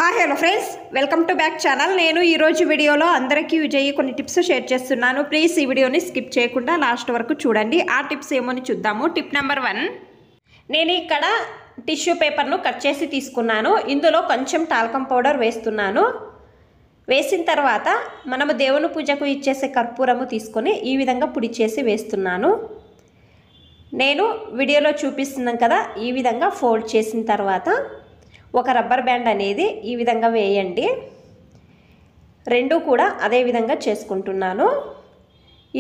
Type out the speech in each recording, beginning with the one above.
Hi hello friends, welcome to back channel. నేను ఈరోజు వీడియోలో అందరికీ యూజ్ అయ్యే కొన్ని టిప్స్ షేర్ చేస్తున్నాను. ప్లీజ్ ఈ వీడియోని స్కిప్ చేయకుండా లాస్ట్ వరకు చూడండి. ఆ టిప్స్ ఏమో చూద్దాము. టిప్ నెంబర్ 1, నేను ఇక్కడ టిష్యూ పేపర్ను కట్ చేసి తీసుకున్నాను. ఇందులో కొంచెం టాల్కమ్ పౌడర్ వేస్తున్నాను. వేసిన తర్వాత మనము దేవుని పూజకు ఇచ్చేసే కర్పూరము తీసుకొని ఈ విధంగా పొడి చేసి వేస్తున్నాను. నేను వీడియోలో చూపిస్తున్నాను కదా, ఈ విధంగా ఫోల్డ్ చేసిన తర్వాత ఒక రబ్బర్ బ్యాండ్ అనేది ఈ విధంగా వేయండి. రెండు కూడా అదే విధంగా చేసుకుంటున్నాను.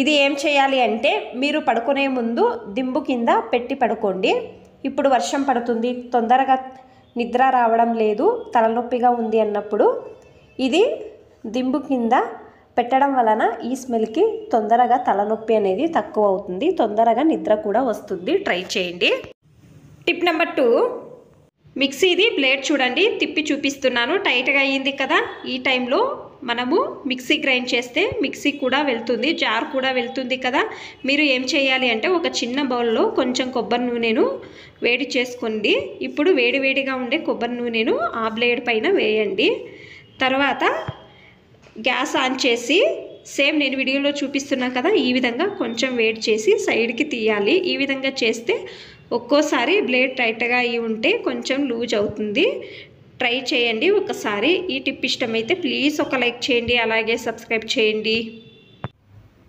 ఇది ఏం చేయాలి అంటే, మీరు పడుకునే ముందు దింబు కింద పెట్టి పడుకోండి. ఇప్పుడు వర్షం పడుతుంది, తొందరగా నిద్ర రావడం లేదు, తలనొప్పిగా ఉంది అన్నప్పుడు ఇది దింబు కింద పెట్టడం వలన ఈ స్మెల్కి తొందరగా తలనొప్పి అనేది తక్కువ అవుతుంది, తొందరగా నిద్ర కూడా వస్తుంది. ట్రై చేయండి. టిప్ నెంబర్ 2, మిక్సీది బ్లేడ్ చూడండి, తిప్పి చూపిస్తున్నాను. టైట్గా అయ్యింది కదా, ఈ టైంలో మనము మిక్సీ గ్రైండ్ చేస్తే మిక్సీ కూడా వెళ్తుంది, జార్ కూడా వెళ్తుంది కదా. మీరు ఏం చేయాలి అంటే, ఒక చిన్న బౌల్లో కొంచెం కొబ్బరి నూనెను వేడి చేసుకోండి. ఇప్పుడు వేడివేడిగా ఉండే కొబ్బరి నూనెను ఆ బ్లేడ్ పైన వేయండి. తర్వాత గ్యాస్ ఆన్ చేసి సేమ్ నేను వీడియోలో చూపిస్తున్నా కదా, ఈ విధంగా కొంచెం వేడి చేసి సైడ్కి తీయాలి. ఈ విధంగా చేస్తే ఒక్కోసారి బ్లేడ్ టైట్గా అయి ఉంటే కొంచెం లూజ్ అవుతుంది. ట్రై చేయండి ఒకసారి. ఈ టిప్ ఇష్టమైతే ప్లీజ్ ఒక లైక్ చేయండి, అలాగే సబ్స్క్రైబ్ చేయండి.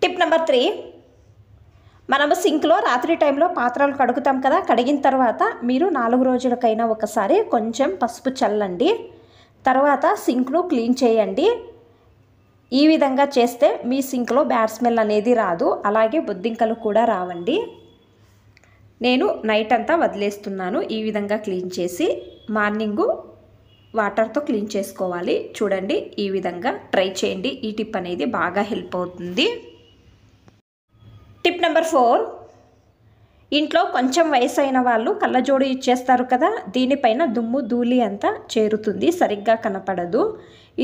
టిప్ నెంబర్ 3, మనము సింక్లో రాత్రి టైంలో పాత్రలు కడుగుతాం కదా, కడిగిన తర్వాత మీరు 4 రోజులకైనా ఒకసారి కొంచెం పసుపు చల్లండి. తర్వాత సింక్ను క్లీన్ చేయండి. ఈ విధంగా చేస్తే మీ సింక్లో బ్యాడ్ స్మెల్ అనేది రాదు, అలాగే బొద్దింకలు కూడా రావండి. నేను నైట్ అంతా వదిలేస్తున్నాను. ఈ విధంగా క్లీన్ చేసి మార్నింగు వాటర్తో క్లీన్ చేసుకోవాలి. చూడండి, ఈ విధంగా ట్రై చేయండి. ఈ టిప్ అనేది బాగా హెల్ప్ అవుతుంది. టిప్ నెంబర్ 4, ఇంట్లో కొంచెం వయసు అయిన వాళ్ళు కళ్ళజోడు ఇచ్చేస్తారు కదా, దీనిపైన దుమ్ము ధూళి అంతా చేరుతుంది, సరిగ్గా కనపడదు.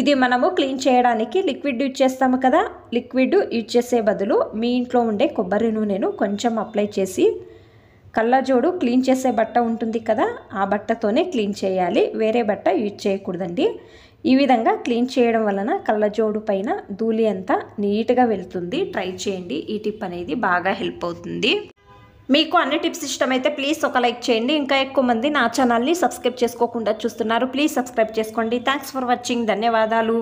ఇది మనము క్లీన్ చేయడానికి లిక్విడ్ యూజ్ చేస్తాము కదా, లిక్విడ్ యూజ్ చేసే బదులు మీ ఇంట్లో ఉండే కొబ్బరి నూనెను కొంచెం అప్లై చేసి కళ్ళజోడు క్లీన్ చేసే బట్ట ఉంటుంది కదా, ఆ బట్టతోనే క్లీన్ చేయాలి, వేరే బట్ట యూజ్ చేయకూడదండి. ఈ విధంగా క్లీన్ చేయడం వలన కళ్ళజోడు పైన ధూళి అంతా నీట్గా వెళ్తుంది. ట్రై చేయండి. ఈ టిప్ అనేది బాగా హెల్ప్ అవుతుంది. మీకు అన్ని టిప్స్ ఇష్టమైతే ప్లీజ్ ఒక లైక్ చేయండి. ఇంకా ఎక్కువ మంది నా ఛానల్ని సబ్స్క్రైబ్ చేసుకోకుండా చూస్తున్నారు, ప్లీజ్ సబ్స్క్రైబ్ చేసుకోండి. Thanks for watching. ధన్యవాదాలు.